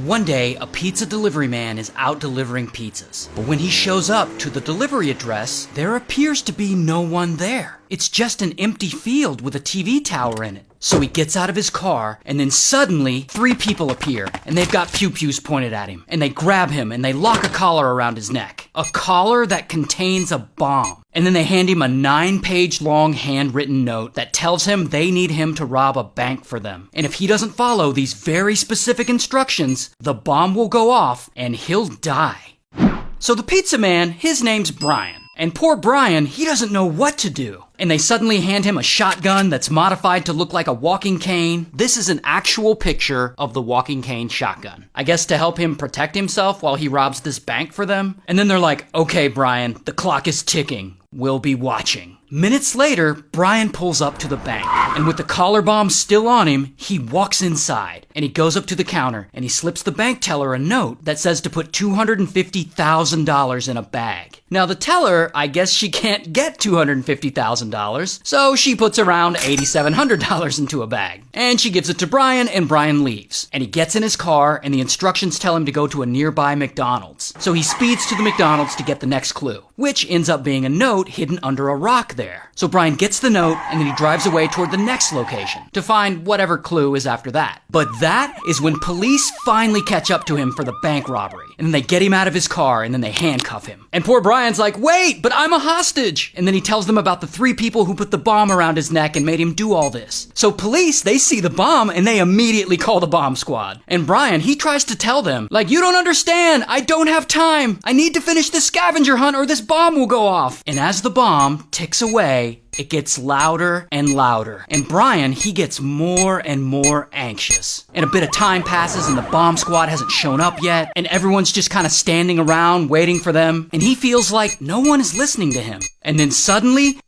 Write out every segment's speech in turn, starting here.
one day, a pizza delivery man is out delivering pizzas. But when he shows up to the delivery address, there appears to be no one there. It's just an empty field with a TV tower in it. So he gets out of his car, and then suddenly, 3 people appear, and they've got pew-pews pointed at him. And they grab him, and they lock a collar around his neck. A collar that contains a bomb. And then they hand him a 9-page long handwritten note that tells him they need him to rob a bank for them. And if he doesn't follow these very specific instructions, the bomb will go off, and he'll die. So the pizza man, his name's Brian. And poor Brian, he doesn't know what to do. And they suddenly hand him a shotgun that's modified to look like a walking cane. This is an actual picture of the walking cane shotgun. I guess to help him protect himself while he robs this bank for them. And then they're like, okay, Brian, the clock is ticking. We'll be watching. Minutes later, Brian pulls up to the bank, and with the collar bomb still on him, he walks inside, and he goes up to the counter, and he slips the bank teller a note that says to put $250,000 in a bag. Now the teller, I guess she can't get $250,000, so she puts around $8,700 into a bag. And she gives it to Brian, and Brian leaves. And he gets in his car, and the instructions tell him to go to a nearby McDonald's. So he speeds to the McDonald's to get the next clue, which ends up being a note hidden under a rock there. So Brian gets the note, and then he drives away toward the next location to find whatever clue is after that. But that is when police finally catch up to him for the bank robbery. And then they get him out of his car, and then they handcuff him. And poor Brian's like, wait, but I'm a hostage! And then he tells them about the 3 people who put the bomb around his neck and made him do all this. So police, they see the bomb, and they immediately call the bomb squad. And Brian, he tries to tell them, like, you don't understand! I don't have time! I need to finish this scavenger hunt or this bomb will go off! And as the bomb ticks away, it gets louder and louder. And Brian, he gets more and more anxious. And a bit of time passes and the bomb squad hasn't shown up yet. And everyone's just kind of standing around waiting for them. And he feels like no one is listening to him. And then suddenly,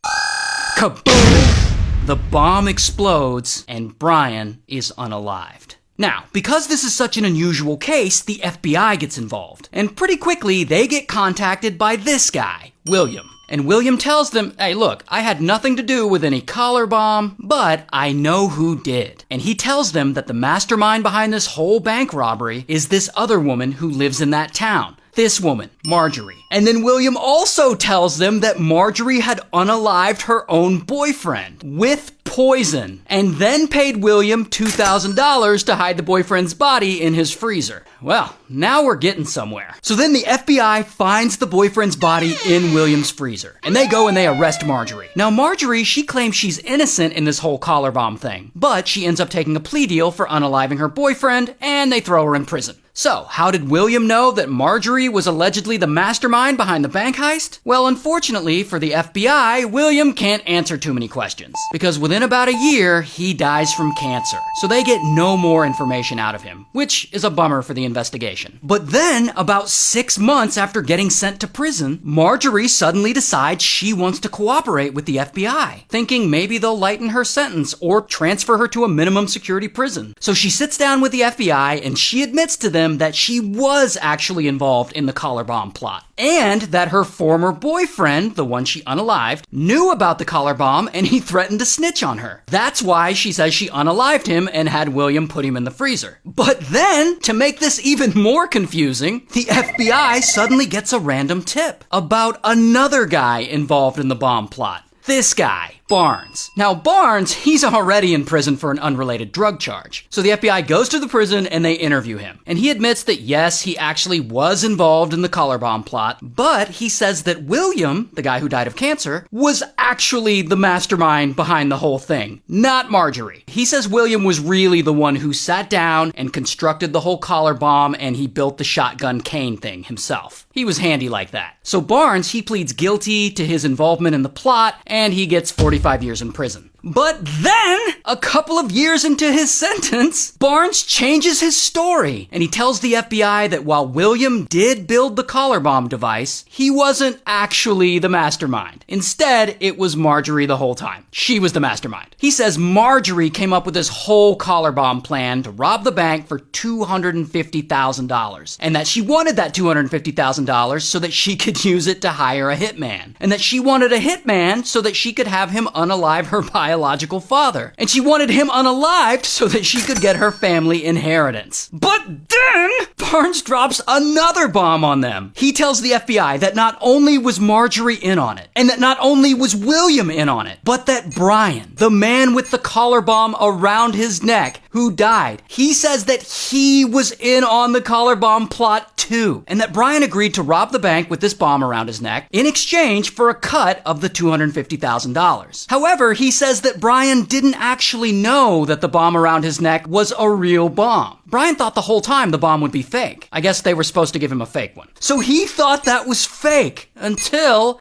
kaboom! The bomb explodes and Brian is unalived. Now, because this is such an unusual case, the FBI gets involved. And pretty quickly, they get contacted by this guy, William. And William tells them, hey, look, I had nothing to do with any collar bomb, but I know who did. And he tells them that the mastermind behind this whole bank robbery is this other woman who lives in that town. This woman, Marjorie. And then William also tells them that Marjorie had unalived her own boyfriend with poison, and then paid William $2,000 to hide the boyfriend's body in his freezer. Well, now we're getting somewhere. So then the FBI finds the boyfriend's body in William's freezer, and they go and they arrest Marjorie. Now Marjorie, she claims she's innocent in this whole collar bomb thing, but she ends up taking a plea deal for unaliving her boyfriend, and they throw her in prison. So, how did William know that Marjorie was allegedly the mastermind behind the bank heist? Well, unfortunately for the FBI, William can't answer too many questions, because within about a year, he dies from cancer. So they get no more information out of him, which is a bummer for the investigation. But then, about 6 months after getting sent to prison, Marjorie suddenly decides she wants to cooperate with the FBI, thinking maybe they'll lighten her sentence or transfer her to a minimum security prison. So she sits down with the FBI and she admits to them that she was actually involved in the collar bomb plot, and that her former boyfriend, the one she unalived, knew about the collar bomb and he threatened to snitch on her. That's why she says she unalived him and had William put him in the freezer. But then, to make this even more confusing, the FBI suddenly gets a random tip about another guy involved in the bomb plot. This guy, Barnes. Now Barnes, he's already in prison for an unrelated drug charge. So the FBI goes to the prison and they interview him. And he admits that yes, he actually was involved in the collar bomb plot, but he says that William, the guy who died of cancer, was actually the mastermind behind the whole thing, not Marjorie. He says William was really the one who sat down and constructed the whole collar bomb, and he built the shotgun cane thing himself. He was handy like that. So Barnes, he pleads guilty to his involvement in the plot, and he gets 45 years in prison. But then, a couple of years into his sentence, Barnes changes his story, and he tells the FBI that while William did build the collar bomb device, he wasn't actually the mastermind. Instead, it was Marjorie the whole time. She was the mastermind. He says Marjorie came up with this whole collar bomb plan to rob the bank for $250,000, and that she wanted that $250,000 so that she could use it to hire a hitman, and that she wanted a hitman so that she could have him unalive her biological biological father, and she wanted him unalived so that she could get her family inheritance. But then, Barnes drops another bomb on them. He tells the FBI that not only was Marjorie in on it, and that not only was William in on it, but that Brian, the man with the collar bomb around his neck, who died, he says that he was in on the collar bomb plot too, and that Brian agreed to rob the bank with this bomb around his neck in exchange for a cut of the $250,000. However, he says that Brian didn't actually know that the bomb around his neck was a real bomb. Brian thought the whole time the bomb would be fake. I guess they were supposed to give him a fake one. So he thought that was fake until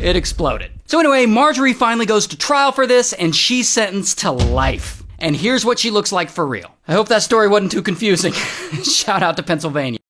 it exploded. So anyway, Marjorie finally goes to trial for this, and she's sentenced to life. And here's what she looks like for real. I hope that story wasn't too confusing. Shout out to Pennsylvania.